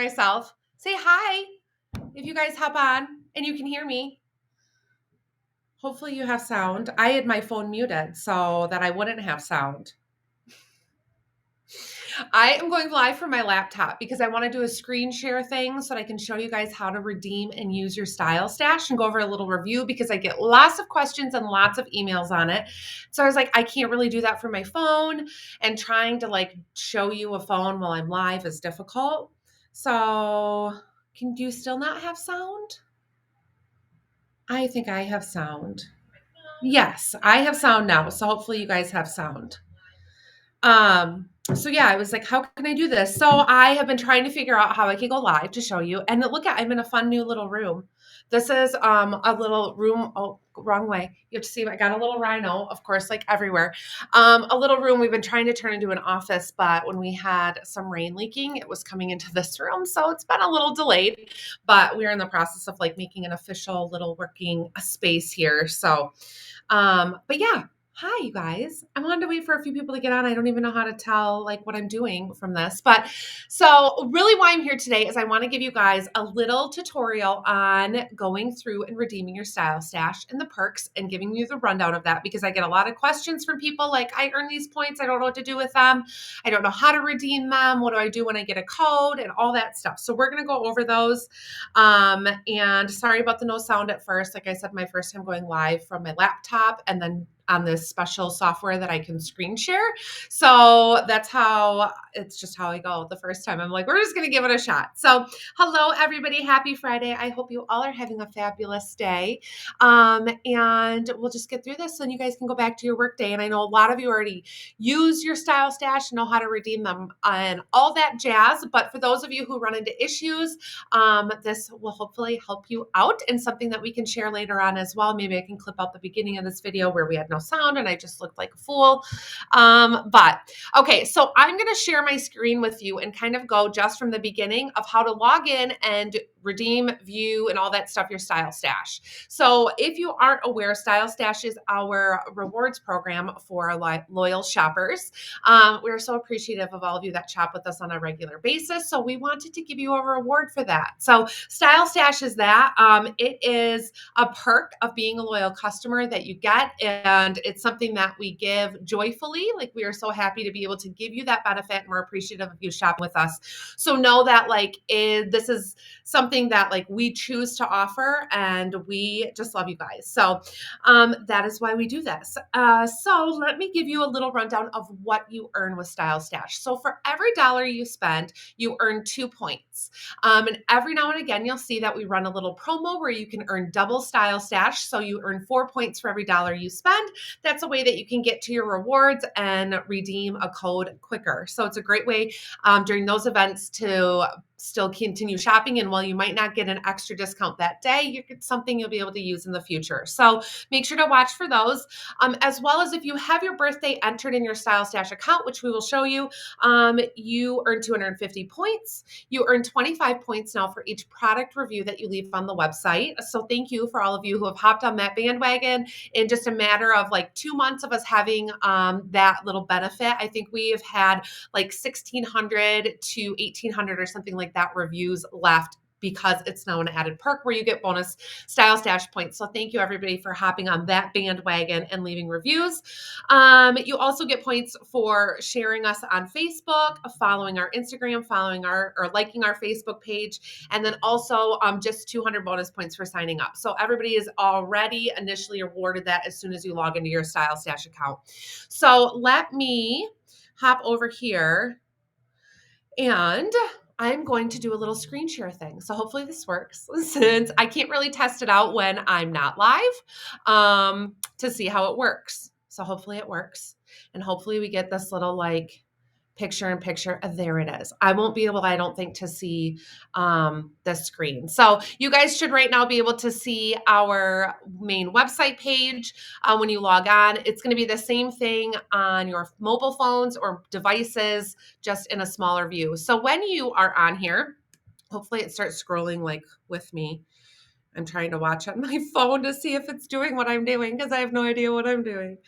myself. Say hi if you guys hop on and you can hear me. Hopefully you have sound. I had my phone muted so that I wouldn't have sound. I am going live from my laptop because I want to do a screen share thing so that I can show you guys how to redeem and use your Style Stash and go over a little review because I get lots of questions and lots of emails on it. So I was like, I can't really do that from my phone, and trying to like show you a phone while I'm live is difficult. So do you still not have sound? I think I have sound. Yes, I have sound now. So hopefully you guys have sound. So yeah, I was like, how can I do this? So I have been trying to figure out how I can go live to show you. And look at, I'm in a fun new little room. This is a little room. Oh, wrong way. You have to see, I got a little rhino, of course, like everywhere. A little room we've been trying to turn into an office, but when we had some rain leaking, it was coming into this room. So it's been a little delayed, but we're in the process of like making an official little working space here. So, but yeah. Hi, you guys. I wanted to wait for a few people to get on. I don't even know how to tell like what I'm doing from this. But so really why I'm here today is I want to give you guys a little tutorial on going through and redeeming your Style Stash and the perks and giving you the rundown of that because I get a lot of questions from people like, I earn these points. I don't know what to do with them. I don't know how to redeem them. What do I do when I get a code and all that stuff. So we're going to go over those. And sorry about the no sound at first. Like I said, my first time going live from my laptop and then on this special software that I can screen share. So that's how, it's just how I go the first time. I'm like, we're just going to give it a shot. So hello, everybody. Happy Friday. I hope you all are having a fabulous day. And we'll just get through this and you guys can go back to your work day. And I know a lot of you already use your Style Stash and know how to redeem them and all that jazz. But for those of you who run into issues, this will hopefully help you out and something that we can share later on as well. Maybe I can clip out the beginning of this video where we had no sound and I just looked like a fool. But okay, so I'm going to share my screen with you and kind of go just from the beginning of how to log in and redeem, view, and all that stuff, your Style Stash. So if you aren't aware, Style Stash is our rewards program for loyal shoppers. We're so appreciative of all of you that shop with us on a regular basis. So we wanted to give you a reward for that. So Style Stash is that. It is a perk of being a loyal customer that you get, and it's something that we give joyfully. Like we are so happy to be able to give you that benefit, and we're appreciative of you shopping with us. So know that like this is something that like we choose to offer, and we just love you guys. So that is why we do this. So let me give you a little rundown of what you earn with Style Stash. So for every dollar you spend, you earn 2 points. And every now and again, you'll see that we run a little promo where you can earn double Style Stash. So you earn 4 points for every dollar you spend. That's a way that you can get to your rewards and redeem a code quicker. So it's a great way during those events to still continue shopping. And while you might not get an extra discount that day, you get something you'll be able to use in the future. So make sure to watch for those. As well as if you have your birthday entered in your Style Stash account, which we will show you, you earn 250 points. You earn 25 points now for each product review that you leave on the website. So thank you for all of you who have hopped on that bandwagon in just a matter of like 2 months of us having that little benefit. I think we have had like 1,600 to 1,800 or something like that reviews left because it's now an added perk where you get bonus Style Stash points. So thank you everybody for hopping on that bandwagon and leaving reviews. You also get points for sharing us on Facebook, following our Instagram, or liking our Facebook page, and then also just 200 bonus points for signing up. So everybody is already initially awarded that as soon as you log into your Style Stash account. So let me hop over here and I'm going to do a little screen share thing. So hopefully this works since I can't really test it out when I'm not live to see how it works. So hopefully it works. And hopefully we get this little like picture in picture. There it is. I won't be able, I don't think, to see the screen. So you guys should right now be able to see our main website page when you log on. It's going to be the same thing on your mobile phones or devices, just in a smaller view. So when you are on here, hopefully it starts scrolling like with me. I'm trying to watch on my phone to see if it's doing what I'm doing because I have no idea what I'm doing.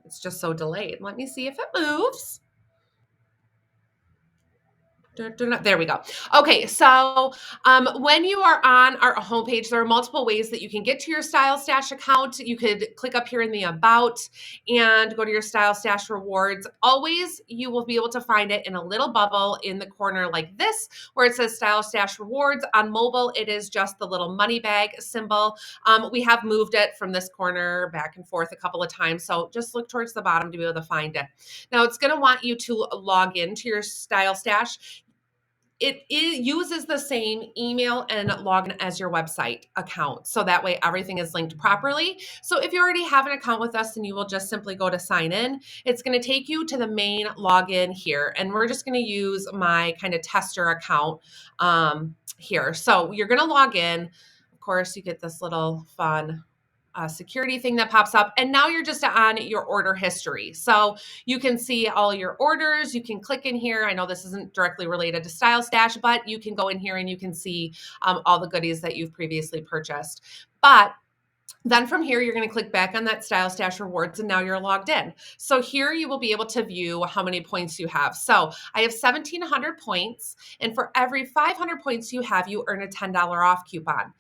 It's just so delayed. Let me see if it moves. There we go. Okay, so when you are on our homepage, there are multiple ways that you can get to your Style Stash account. You could click up here in the About and go to your Style Stash rewards. Always, you will be able to find it in a little bubble in the corner like this, where it says Style Stash rewards. On mobile, it is just the little money bag symbol. We have moved it from this corner back and forth a couple of times, so just look towards the bottom to be able to find it. Now, it's going to want you to log into your Style Stash. It uses the same email and login as your website account. So that way everything is linked properly. So if you already have an account with us and you will just simply go to sign in, it's going to take you to the main login here. And we're just going to use my kind of tester account here. So you're going to log in. Of course, you get this little fun security thing that pops up. And now you're just on your order history. So you can see all your orders. You can click in here. I know this isn't directly related to Style Stash, but you can go in here and you can see all the goodies that you've previously purchased. But then from here, you're going to click back on that Style Stash rewards, and now you're logged in. So here you will be able to view how many points you have. So I have 1,700 points, and for every 500 points you have, you earn a $10 off coupon.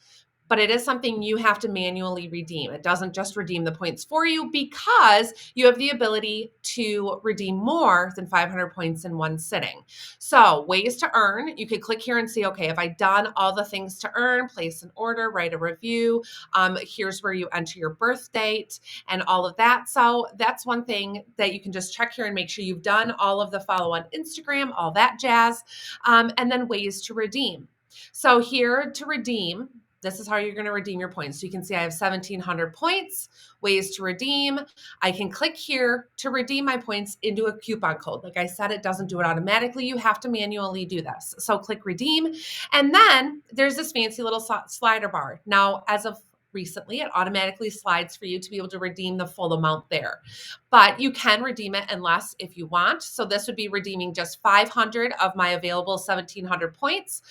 But it is something you have to manually redeem. It doesn't just redeem the points for you because you have the ability to redeem more than 500 points in one sitting. So ways to earn, you could click here and see, okay, have I done all the things to earn, place an order, write a review. Here's where you enter your birth date and all of that. So that's one thing that you can just check here and make sure you've done all of the follow on Instagram, all that jazz, and then ways to redeem. So here to redeem, this is how you're going to redeem your points. So you can see I have 1,700 points, ways to redeem. I can click here to redeem my points into a coupon code. Like I said, it doesn't do it automatically. You have to manually do this. So click redeem. And then there's this fancy little slider bar. Now, as of recently, it automatically slides for you to be able to redeem the full amount there. But you can redeem it in less if you want. So this would be redeeming just 500 of my available 1,700 points,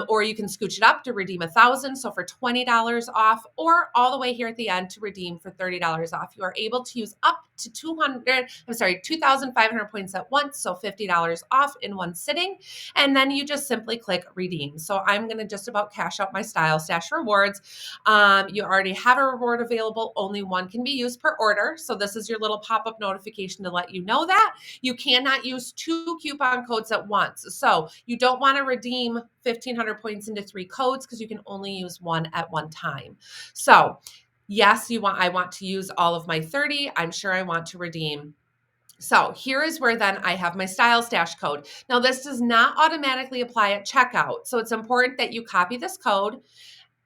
or you can scooch it up to redeem 1,000. So for $20 off, or all the way here at the end to redeem for $30 off. You are able to use up to 2,500 points at once. So $50 off in one sitting. And then you just simply click redeem. So I'm going to just about cash out my Style Stash rewards. You already have a reward available. Only one can be used per order. So this is your little pop-up notification to let you know that. You cannot use 2 coupon codes at once. So you don't want to redeem 1,500 points into 3 codes because you can only use one at one time. So yes, I want to use all of my 30. I'm sure I want to redeem. So here is where then I have my Style Stash code. Now this does not automatically apply at checkout. So it's important that you copy this code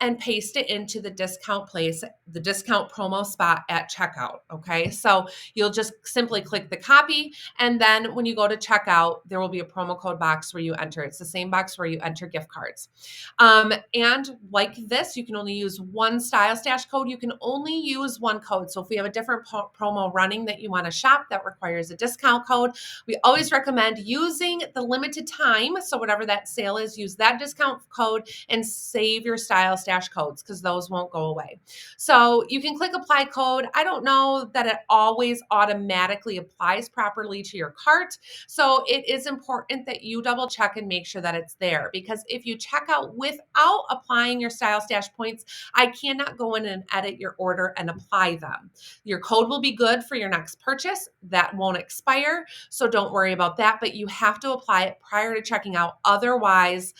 and paste it into the discount place, the discount promo spot at checkout. Okay. So you'll just simply click the copy. And then when you go to checkout, there will be a promo code box where you enter. It's the same box where you enter gift cards. And like this, you can only use one Style Stash code. You can only use one code. So if we have a different promo running that you want to shop that requires a discount code, we always recommend using the limited time. So whatever that sale is, use that discount code and save your Style Stash codes because those won't go away. So you can click apply code. I don't know that it always automatically applies properly to your cart. So it is important that you double check and make sure that it's there, because if you check out without applying your Style Stash points, I cannot go in and edit your order and apply them. Your code will be good for your next purchase. That won't expire. So don't worry about that, but you have to apply it prior to checking out. Otherwise,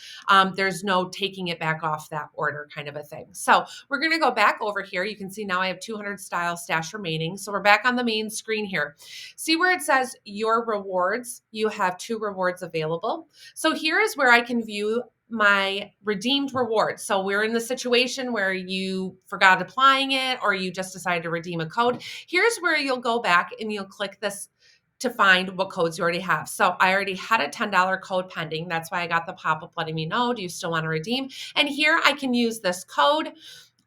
there's no taking it back off that order kind of a thing. So we're going to go back over here. You can see now I have 200 Style Stash remaining. So we're back on the main screen here. See where it says your rewards? You have 2 rewards available. So here is where I can view my redeemed rewards. So we're in the situation where you forgot applying it or you just decided to redeem a code. Here's where you'll go back and you'll click this to find what codes you already have. So I already had a $10 code pending. That's why I got the pop-up letting me know, do you still want to redeem? And here I can use this code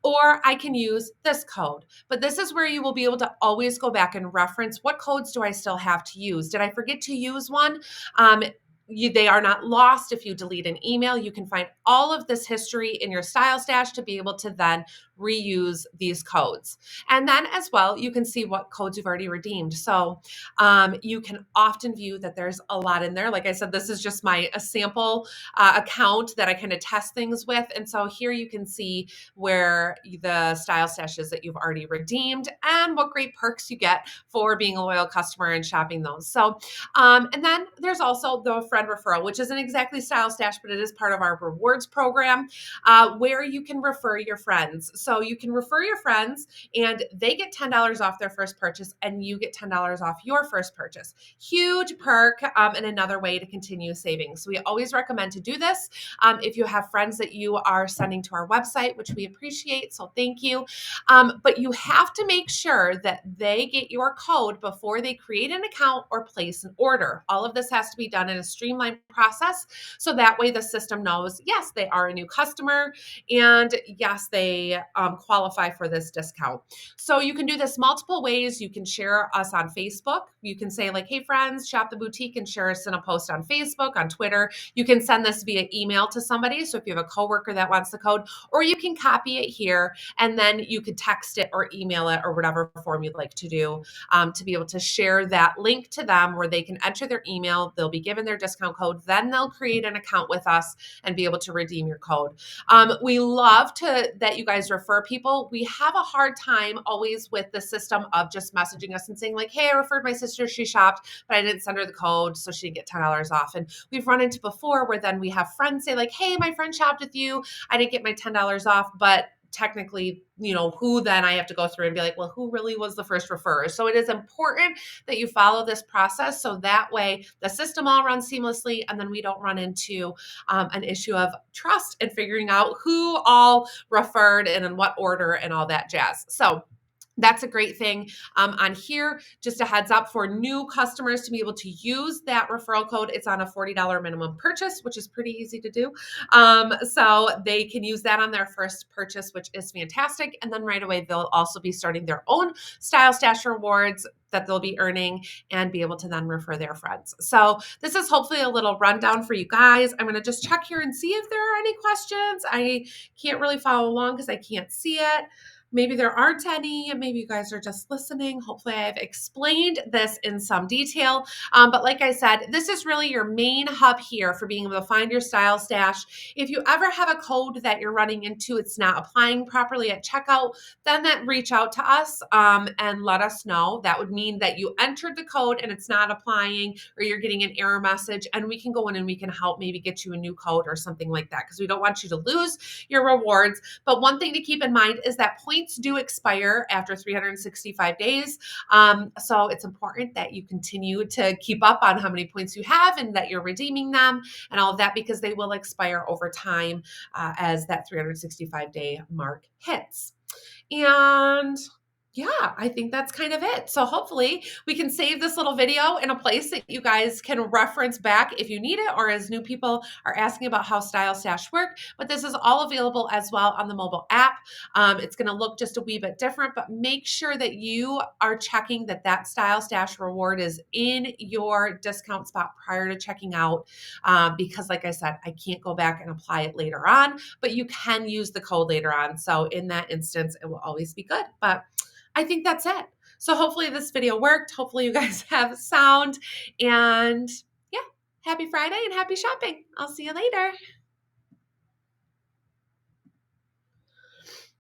or I can use this code. But this is where you will be able to always go back and reference what codes do I still have to use? Did I forget to use one? They are not lost if you delete an email. You can find all of this history in your Style Stash to be able to then reuse these codes. And then as well, you can see what codes you've already redeemed. So you can often view that there's a lot in there. Like I said, this is just a sample account that I kind of test things with. And so here you can see where the style stashes that you've already redeemed and what great perks you get for being a loyal customer and shopping those. So, and then there's also the friend referral, which isn't exactly style stash, but it is part of our rewards program where you can refer your friends. So you can refer your friends and they get $10 off their first purchase and you get $10 off your first purchase. Huge perk and another way to continue saving. So we always recommend to do this if you have friends that you are sending to our website, which we appreciate. So thank you. But you have to make sure that they get your code before they create an account or place an order. All of this has to be done in a streamlined process. So that way the system knows, yes, they are a new customer and yes, they qualify for this discount. So you can do this multiple ways. You can share us on Facebook. You can say like, hey friends, shop the boutique and share us in a post on Facebook, on Twitter. You can send this via email to somebody. So if you have a coworker that wants the code, or you can copy it here and then you could text it or email it or whatever form you'd like to do to be able to share that link to them where they can enter their email. They'll be given their discount code. Then they'll create an account with us and be able to redeem your code. We love that you guys refer people. We have a hard time always with the system of just messaging us and saying like, hey, I referred my sister, she shopped, but I didn't send her the code, so she didn't get $10 off. And we've run into before where then we have friends say like, hey, my friend shopped with you, I didn't get my $10 off, but technically, who then I have to go through and be like, well, who really was the first referrer? So it is important that you follow this process so that way the system all runs seamlessly and then we don't run into an issue of trust and figuring out who all referred and in what order and all that jazz. So that's a great thing on here. Just a heads up for new customers to be able to use that referral code. It's on a $40 minimum purchase, which is pretty easy to do. So they can use that on their first purchase, which is fantastic. And then right away, they'll also be starting their own Style Stash rewards that they'll be earning and be able to then refer their friends. So this is hopefully a little rundown for you guys. I'm going to just check here and see if there are any questions. I can't really follow along because I can't see it. Maybe there aren't any. Maybe you guys are just listening. Hopefully I've explained this in some detail. But like I said, this is really your main hub here for being able to find your style stash. If you ever have a code that you're running into, it's not applying properly at checkout, then reach out to us and let us know. That would mean that you entered the code and it's not applying or you're getting an error message and we can go in and we can help maybe get you a new code or something like that because we don't want you to lose your rewards. But one thing to keep in mind is that points do expire after 365 days. So it's important that you continue to keep up on how many points you have and that you're redeeming them and all of that because they will expire over time as that 365-day mark hits. And yeah, I think that's kind of it. So hopefully we can save this little video in a place that you guys can reference back if you need it or as new people are asking about how Style Stash work. But this is all available as well on the mobile app. It's going to look just a wee bit different, but make sure that you are checking that Style Stash reward is in your discount spot prior to checking out because like I said, I can't go back and apply it later on, but you can use the code later on. So in that instance, it will always be good. But I think that's it. So hopefully this video worked. Hopefully you guys have sound and yeah, happy Friday and happy shopping. I'll see you later.